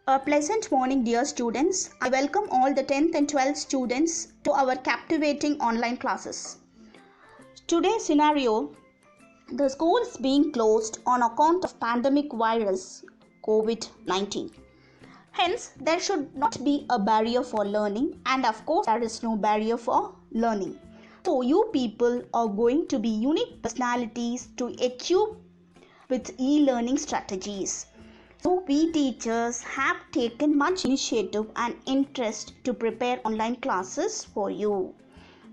A pleasant morning, dear students. I welcome all the 10th and 12th students to our captivating online classes. Today's scenario, the schools being closed on account of pandemic virus COVID-19. Hence, there should not be a barrier for learning, and of course, there is no barrier for learning. So, you people are going to be unique personalities to equip with e-learning strategies. So we teachers have taken much initiative and interest to prepare online classes for you.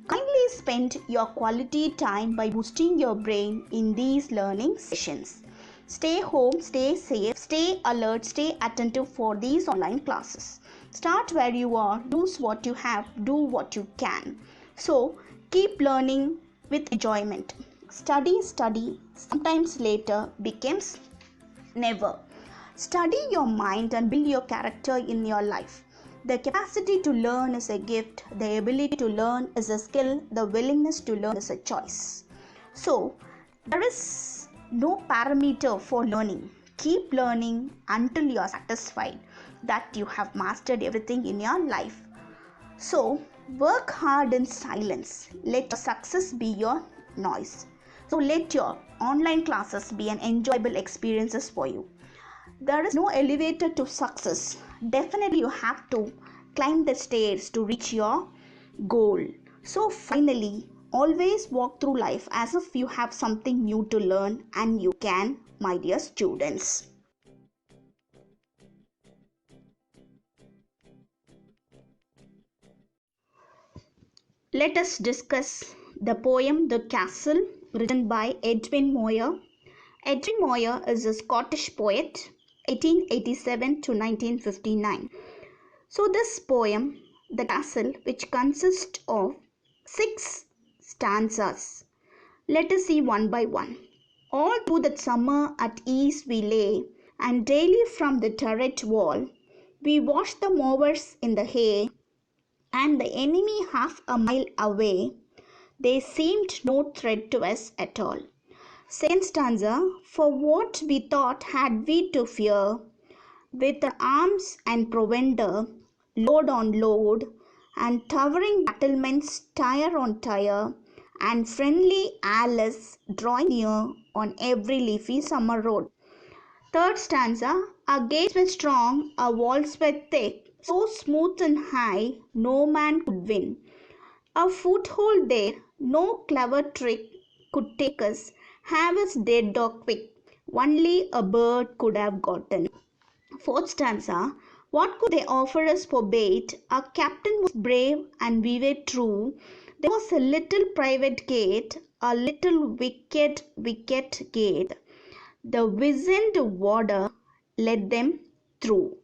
Kindly spend your quality time by boosting your brain in these learning sessions. Stay home, stay safe, stay alert, stay attentive for these online classes. Start where you are, use what you have, do what you can. So keep learning with enjoyment. Study, sometimes later becomes never. Study your mind and build your character in your life. The capacity to learn is a gift. The ability to learn is a skill. The willingness to learn is a choice. So, there is no parameter for learning. Keep learning until you are satisfied that you have mastered everything in your life. So, work hard in silence. Let your success be your noise. So, let your online classes be an enjoyable experiences for you. There is no elevator to success. Definitely you have to climb the stairs to reach your goal. So finally, always walk through life as if you have something new to learn, and you can, my dear students. Let us discuss the poem The Castle, written by Edwin Moir. Edwin Moir is a Scottish poet, 1887 to 1959. So this poem, The Castle, which consists of 6 stanzas. Let us see one by one. All through that summer at ease we lay, and daily from the turret wall we watched the mowers in the hay, and the enemy half a mile away, they seemed no threat to us at all. Second stanza, for what we thought had we to fear, with our arms and provender, load on load, and towering battlements tire on tire, and friendly Alice drawing near on every leafy summer road. Third stanza, our gates were strong, our walls were thick, so smooth and high, no man could win. A foothold there, no clever trick could take us, have us dead or quick, only a bird could have gotten. Fourth stanza, what could they offer us for bait? Our captain was brave and we were true. There was a little private gate, a little wicket gate. The wizened warder led them through.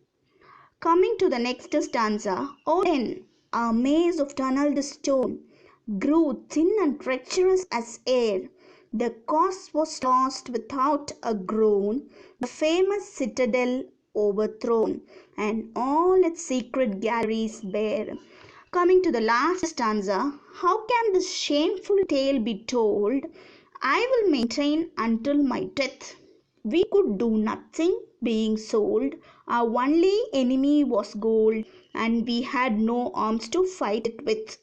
Coming to the next stanza, oh then, a maze of tunneled stone grew thin and treacherous as air. The course was lost without a groan, the famous citadel overthrown, and all its secret galleries bare. Coming to the last stanza, how can this shameful tale be told? I will maintain until my death. We could do nothing, being sold. Our only enemy was gold, and we had no arms to fight it with.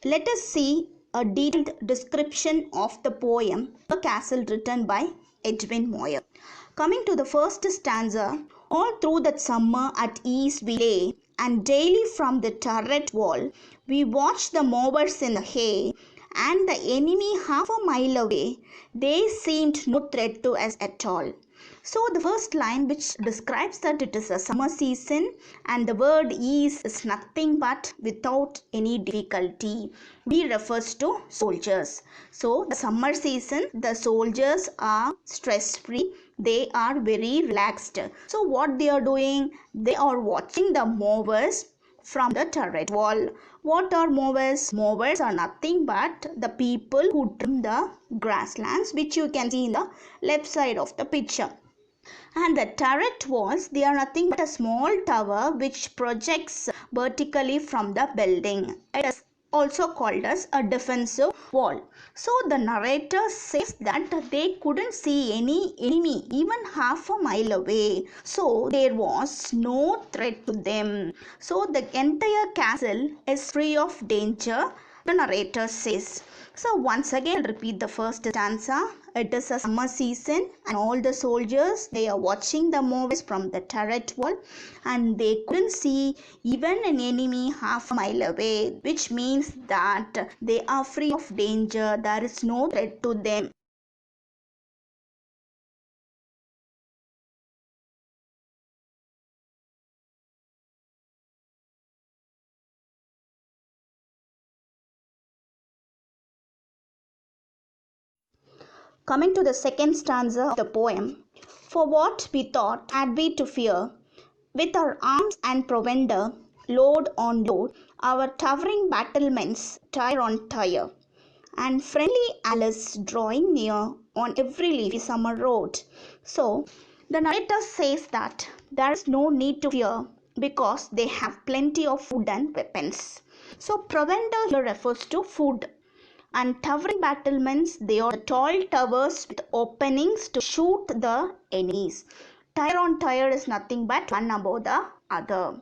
Let us see a detailed description of the poem The Castle, written by Edwin Moir. Coming to the first stanza, all through that summer at ease we lay, and daily from the turret wall we watched the mowers in the hay, and the enemy half a mile away, they seemed no threat to us at all. So the first line, which describes that it is a summer season, and the word ease is nothing but without any difficulty. We refers to soldiers. So the summer season, the soldiers are stress free. They are very relaxed. So what they are doing? They are watching the mowers from the turret wall. What are mowers? Mowers are nothing but the people who trim the grasslands, which you can see in the left side of the picture. And the turret walls, they are nothing but a small tower which projects vertically from the building. It is also called as a defensive wall. So the narrator says that they couldn't see any enemy even half a mile away. So there was no threat to them. So the entire castle is free of danger, the narrator says. So once again, I'll repeat the first stanza. It is a summer season and all the soldiers, they are watching the movies from the turret wall and they couldn't see even an enemy half a mile away, which means that they are free of danger. There is no threat to them. Coming to the second stanza of the poem. For what we thought had we to fear, with our arms and provender, load on load, our towering battlements tire on tire, and friendly Alice drawing near on every leafy summer road. So, the narrator says that there is no need to fear because they have plenty of food and weapons. So, provender here refers to food. And towering battlements, they are tall towers with openings to shoot the enemies. Tire on tire is nothing but one above the other.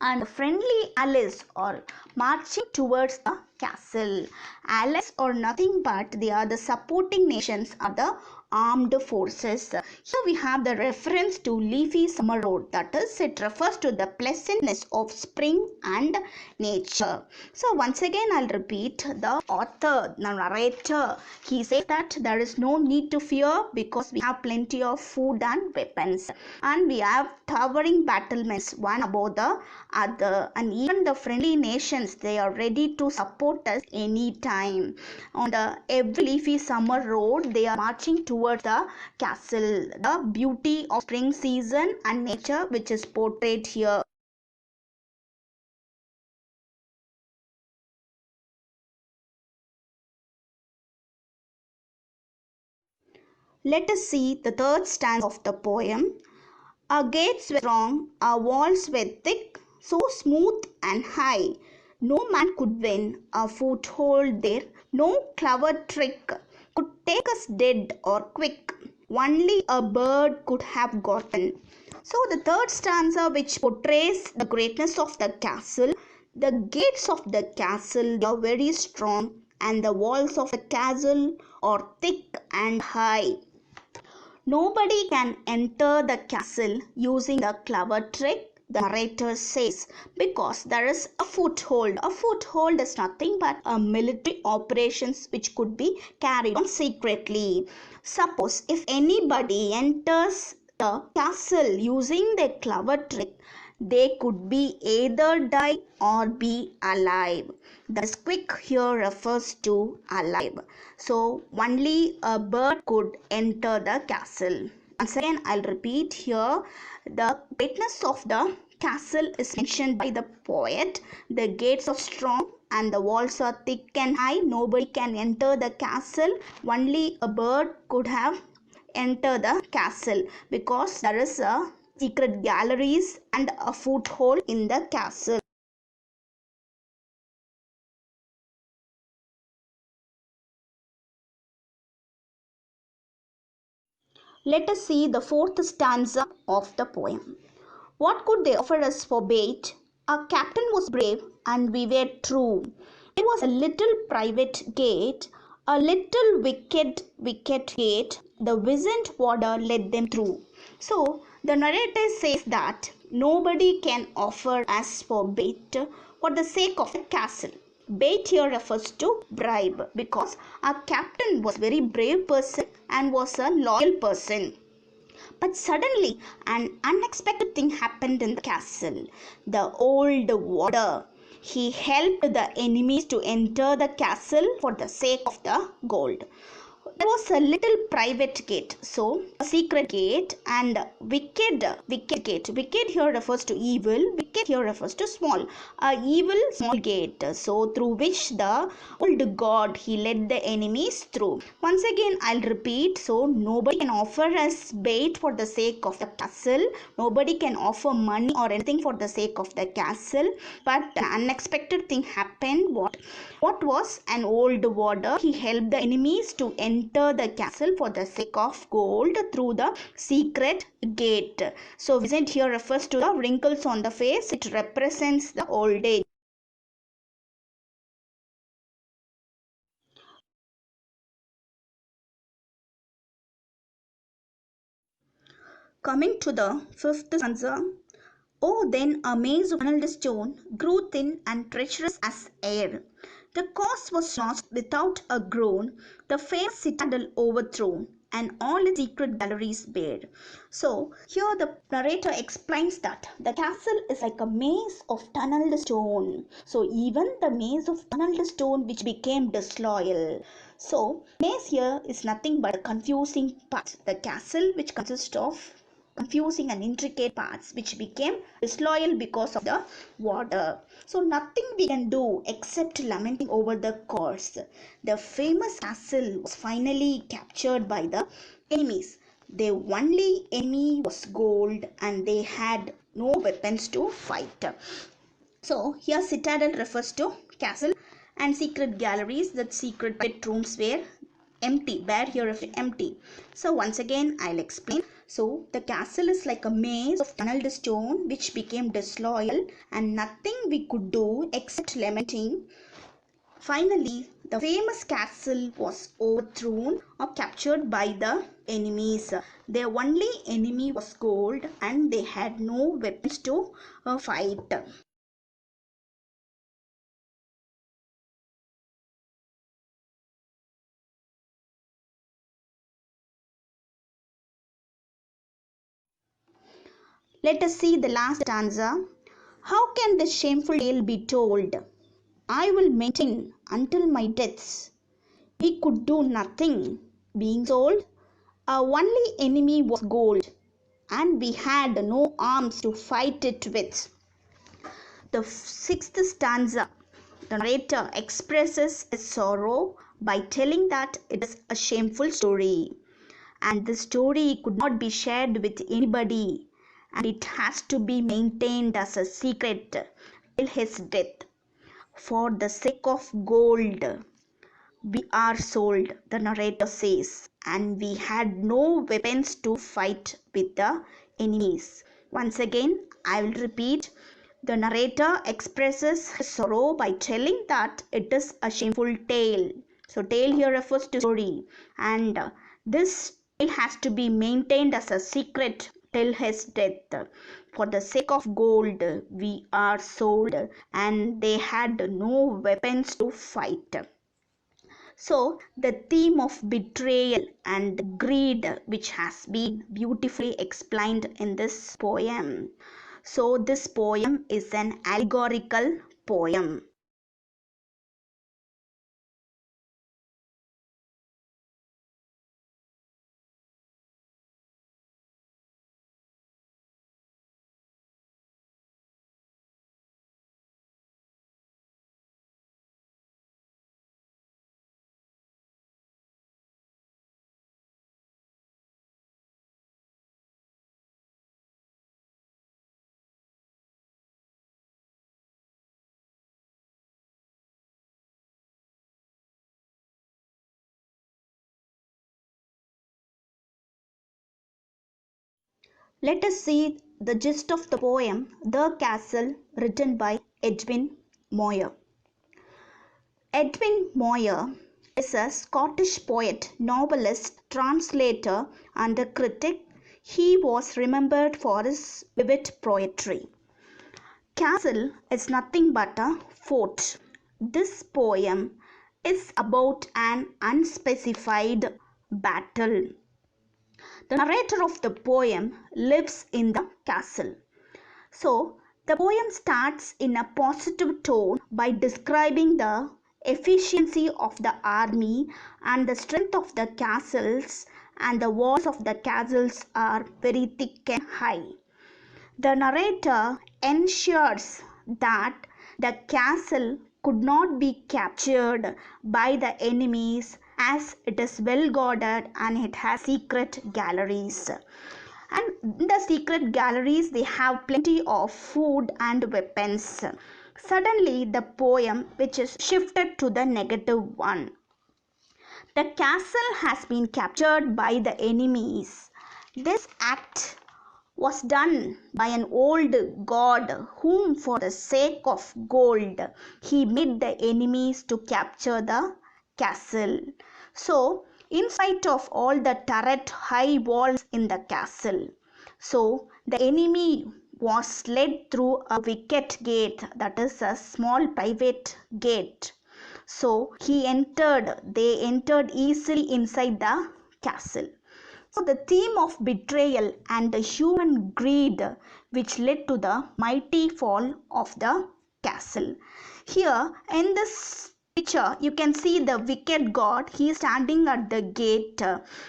And friendly allies are marching towards the castle. Allies are nothing but they are the supporting nations of the armed forces. Here we have the reference to leafy summer road, that is, it refers to the pleasantness of spring and nature. So once again I'll repeat, the author, the narrator, he says that there is no need to fear because we have plenty of food and weapons, and we have towering battlements one above the other, and even the friendly nations, they are ready to support us anytime. On the every leafy summer road, they are marching towards the castle. The beauty of spring season and nature which is portrayed here. Let us see the third stanza of the poem. Our gates were strong, our walls were thick, so smooth and high. No man could win a foothold there, no clever trick could take us dead or quick. Only a bird could have gotten. So the third stanza which portrays the greatness of the castle, the gates of the castle are very strong and the walls of the castle are thick and high. Nobody can enter the castle using a clever trick, the narrator says, because there is a foothold. A foothold is nothing but a military operations which could be carried on secretly. Suppose if anybody enters the castle using the clever trick, they could be either die or be alive. The quick here refers to alive. So only a bird could enter the castle. Once again, I'll repeat here. The greatness of the castle is mentioned by the poet. The gates are strong and the walls are thick and high. Nobody can enter the castle. Only a bird could have entered the castle because there is a secret galleries and a foothold in the castle. Let us see the fourth stanza of the poem. What could they offer us for bait? Our captain was brave and we were true. It was a little private gate, a little wicked gate. The wizened warder led them through. So the narrator says that nobody can offer us for bait for the sake of the castle. Bait here refers to bribe because our captain was very brave person and was a loyal person. But suddenly an unexpected thing happened in the castle. The old warder, he helped the enemies to enter the castle for the sake of the gold. There was a little private gate, so a secret gate, and wicked gate. Wicked here refers to evil. wicket here refers to small, a evil small gate, so through which the old god he led the enemies through. Once again I'll repeat, so nobody can offer us bait for the sake of the castle, nobody can offer money or anything for the sake of the castle, but an unexpected thing happened. What was an old warder? He helped the enemies to enter the castle for the sake of gold through the secret gate. So Vincent here refers to the wrinkles on the face. It represents the old age. Coming to the fifth stanza. Oh, then a maze of tunneled stone grew thin and treacherous as air. The cause was lost without a groan, the famous citadel overthrown, and all its secret galleries bare. So, here the narrator explains that the castle is like a maze of tunneled stone. So, even the maze of tunneled stone which became disloyal. So, maze here is nothing but a confusing part. The castle which consists of confusing and intricate parts which became disloyal because of the water. So nothing we can do except lamenting over the course. The famous castle was finally captured by the enemies. Their only enemy was gold and they had no weapons to fight. So here citadel refers to castle and secret galleries, that secret bedrooms were empty, bare here is empty. So once again I'll explain. So the castle is like a maze of tunneled stone which became disloyal and nothing we could do except lamenting. Finally, the famous castle was overthrown or captured by the enemies. Their only enemy was gold and they had no weapons to fight. Let us see the last stanza. How can this shameful tale be told? I will maintain until my death. We could do nothing, being sold. Our only enemy was gold, and we had no arms to fight it with. The sixth stanza. The narrator expresses his sorrow by telling that it is a shameful story, and the story could not be shared with anybody, and it has to be maintained as a secret till his death. For the sake of gold, we are sold, the narrator says, and we had no weapons to fight with the enemies. Once again, I will repeat. The narrator expresses his sorrow by telling that it is a shameful tale. So, tale here refers to story, and this tale has to be maintained as a secret till his death. For the sake of gold, we are sold, and they had no weapons to fight. So, the theme of betrayal and greed, which has been beautifully explained in this poem. So, this poem is an allegorical poem. Let us see the gist of the poem, The Castle, written by Edwin Moir. Edwin Moir is a Scottish poet, novelist, translator, and a critic. He was remembered for his vivid poetry. Castle is nothing but a fort. This poem is about an unspecified battle. The narrator of the poem lives in the castle. So, the poem starts in a positive tone by describing the efficiency of the army and the strength of the castles, and the walls of the castles are very thick and high. The narrator ensures that the castle could not be captured by the enemies as it is well guarded and it has secret galleries. And in the secret galleries they have plenty of food and weapons. Suddenly the poem which is shifted to the negative one. The castle has been captured by the enemies. This act was done by an old god whom for the sake of gold he made the enemies to capture the castle. So in spite of all the turret high walls in the castle, so the enemy was led through a wicket gate, that is a small private gate. So they entered easily inside the castle. So the theme of betrayal and the human greed which led to the mighty fall of the castle. Here in this picture you can see the wicked god. He is standing at the gate.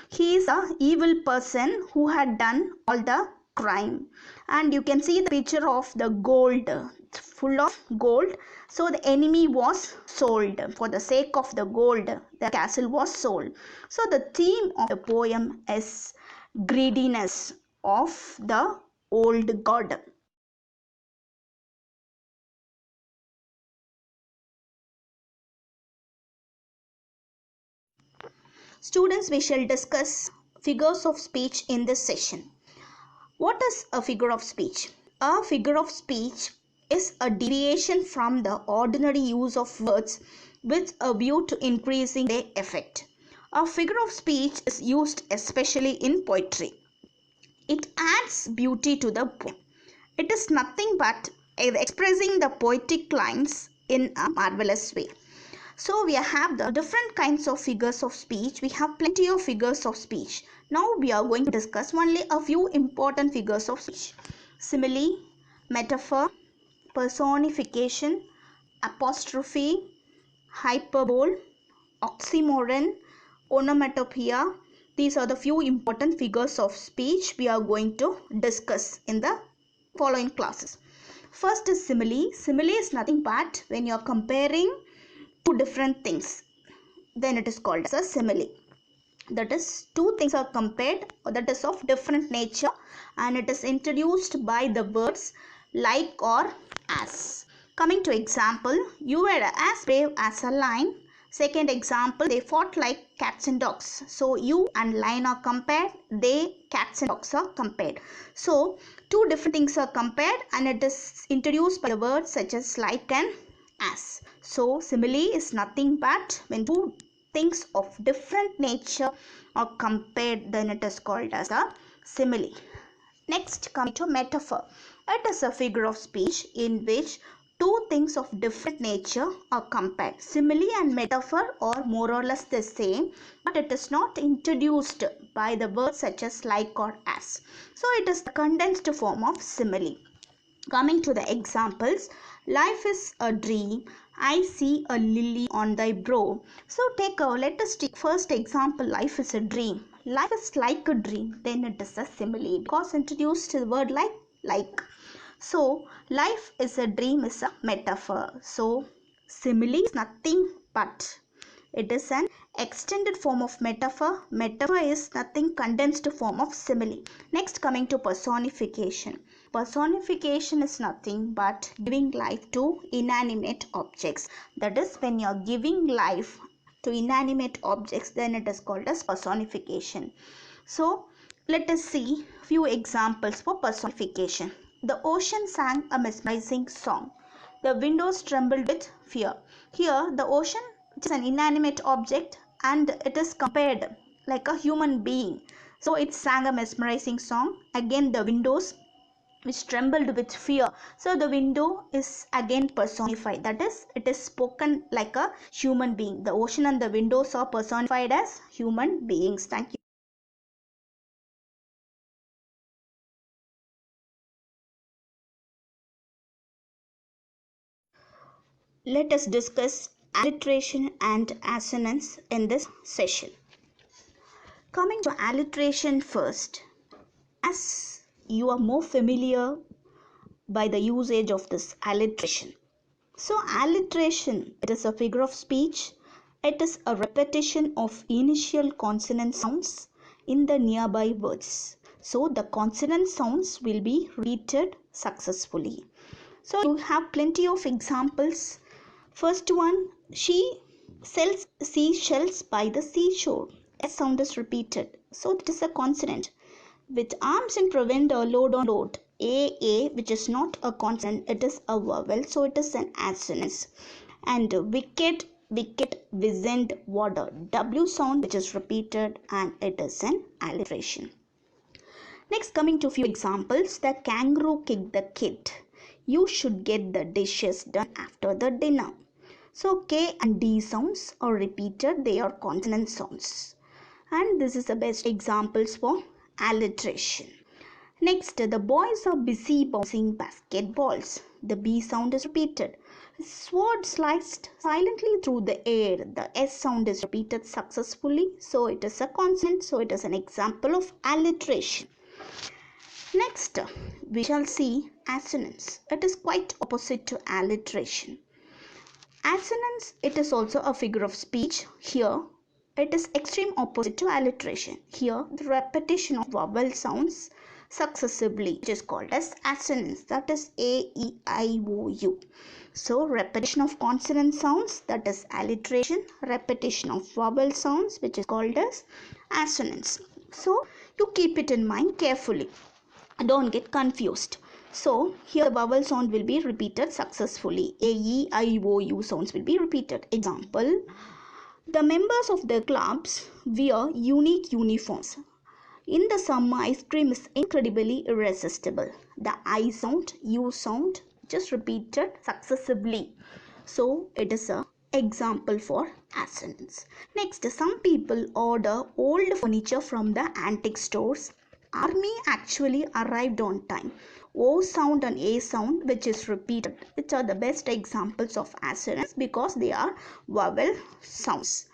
He is a evil person who had done all the crime, and you can see the picture of the gold, full of gold. So the enemy was sold for the sake of the gold. The castle was sold. So the theme of the poem is greediness of the old god. Students, we shall discuss figures of speech in this session. What is a figure of speech? A figure of speech is a deviation from the ordinary use of words with a view to increasing their effect. A figure of speech is used especially in poetry. It adds beauty to the poem. It is nothing but expressing the poetic lines in a marvelous way. So we have the different kinds of figures of speech. We have plenty of figures of speech. Now we are going to discuss only a few important figures of speech. Simile, metaphor, personification, apostrophe, hyperbole, oxymoron, onomatopoeia. These are the few important figures of speech we are going to discuss in the following classes. First is simile. Simile is nothing but when you are comparing two different things, then it is called as a simile. That is, two things are compared, or that is of different nature, and it is introduced by the words like or as. Coming to example, you were as brave as a lion. Second example, they fought like cats and dogs. So you and lion are compared, they, cats and dogs, are compared. So two different things are compared, and it is introduced by the words such as like and as. So simile is nothing but when two things of different nature are compared, then it is called as a simile. Next, coming to metaphor. It is a figure of speech in which two things of different nature are compared. Simile and metaphor are more or less the same, but it is not introduced by the words such as like or as. So it is the condensed form of simile. Coming to the examples, life is a dream, I see a lily on thy brow. So let us take first example, life is a dream. Life is like a dream, then it is a simile because introduced the word like. So life is a dream is a metaphor. So simile is nothing but it is an extended form of metaphor. Metaphor is nothing condensed form of simile. Next, coming to personification. Personification is nothing but giving life to inanimate objects. That is, when you are giving life to inanimate objects, then it is called as personification. So let us see few examples for personification. The ocean sang a mesmerizing song. The windows trembled with fear. Here the ocean, which is an inanimate object, and it is compared like a human being. So it sang a mesmerizing song. Again the windows which trembled with fear. So the window is again personified. That is, it is spoken like a human being. The ocean and the windows are personified as human beings. Thank you. Let us discuss alliteration and assonance in this session. Coming to alliteration first. As you are more familiar by the usage of this alliteration. So alliteration, it is a figure of speech. It is a repetition of initial consonant sounds in the nearby words. So the consonant sounds will be repeated successfully. So you have plenty of examples. First one, she sells seashells by the seashore. S sound is repeated. So it is a consonant. With arms and prevent a load on load. A, which is not a consonant, it is a vowel, so it is an assonance. And wicket, wizened, water. W sound which is repeated and it is an alliteration. Next, coming to few examples. The kangaroo kicked the kid. You should get the dishes done after the dinner. So K and D sounds are repeated. They are consonant sounds. And this is the best examples for alliteration. Next, the boys are busy bouncing basketballs. The B sound is repeated. Sword sliced silently through the air. The S sound is repeated successfully. So it is a consonant. So it is an example of alliteration. Next, we shall see assonance. It is quite opposite to alliteration. Assonance, it is also a figure of speech. Here, it is extreme opposite to alliteration. Here, the repetition of vowel sounds successively, which is called as assonance. That is A, E, I, O, U. So, repetition of consonant sounds, that is alliteration. Repetition of vowel sounds, which is called as assonance. So, you keep it in mind carefully. Don't get confused. So here the vowel sound will be repeated successfully. A, E, I, O, U sounds will be repeated. Example, the members of the clubs wear unique uniforms. In the summer, ice cream is incredibly irresistible. The I sound, U sound just repeated successively. So it is a example for assonance. Next, some people order old furniture from the antique stores. Army actually arrived on time. O sound and A sound which is repeated, which are the best examples of assonance because they are vowel sounds.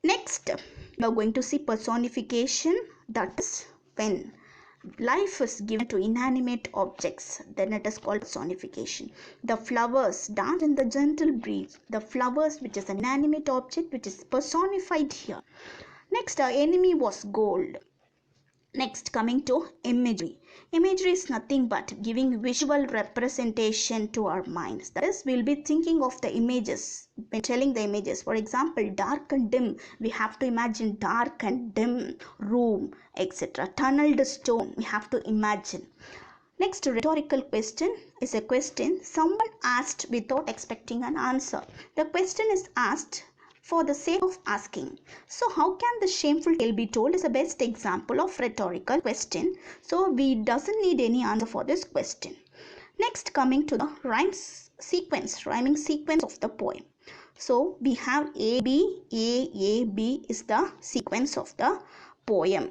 Next, we are going to see personification. That is when life is given to inanimate objects, then it is called personification. The flowers dance in the gentle breeze. The flowers, which is an inanimate object, which is personified here. Next, our enemy was gold. Next, coming to imagery. Imagery is nothing but giving visual representation to our minds. That is, we'll be thinking of the images, when telling the images. For example, dark and dim, we have to imagine dark and dim room, etc. Tunneled stone, we have to imagine. Next, rhetorical question is a question someone asked without expecting an answer. The question is asked for the sake of asking. So how can the shameful tale be told is the best example of rhetorical question. So we doesn't need any answer for this question. Next, coming to the rhyming sequence of the poem. So we have A, B is the sequence of the poem.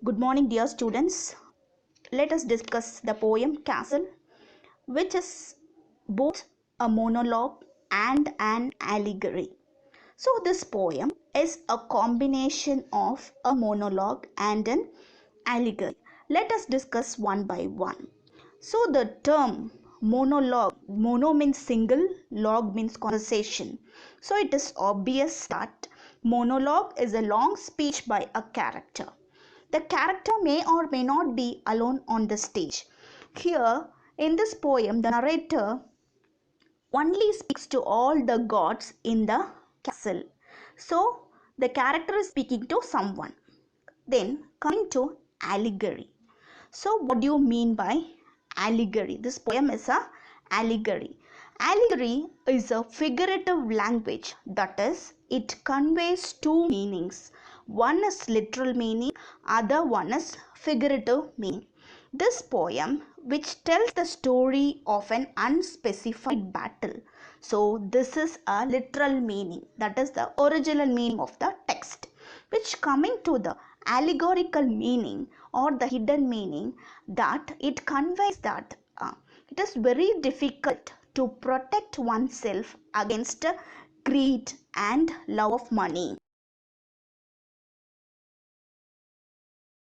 Good morning, dear students. Let us discuss the poem Castle, which is both a monologue and an allegory. So this poem is a combination of a monologue and an allegory. Let us discuss one by one. So the term monologue, mono means single, log means conversation. So it is obvious that monologue is a long speech by a character. The character may or may not be alone on the stage. Here in this poem, the narrator only speaks to all the gods in the castle. So the character is speaking to someone. Then coming to allegory. So what do you mean by allegory? This poem is a allegory. Allegory is a figurative language, that is, it conveys two meanings. One is literal meaning, other one is figurative meaning. This poem, which tells the story of an unspecified battle. So this is a literal meaning, that is the original meaning of the text. Which coming to the allegorical meaning or the hidden meaning, that it conveys that it is very difficult to protect oneself against greed and love of money.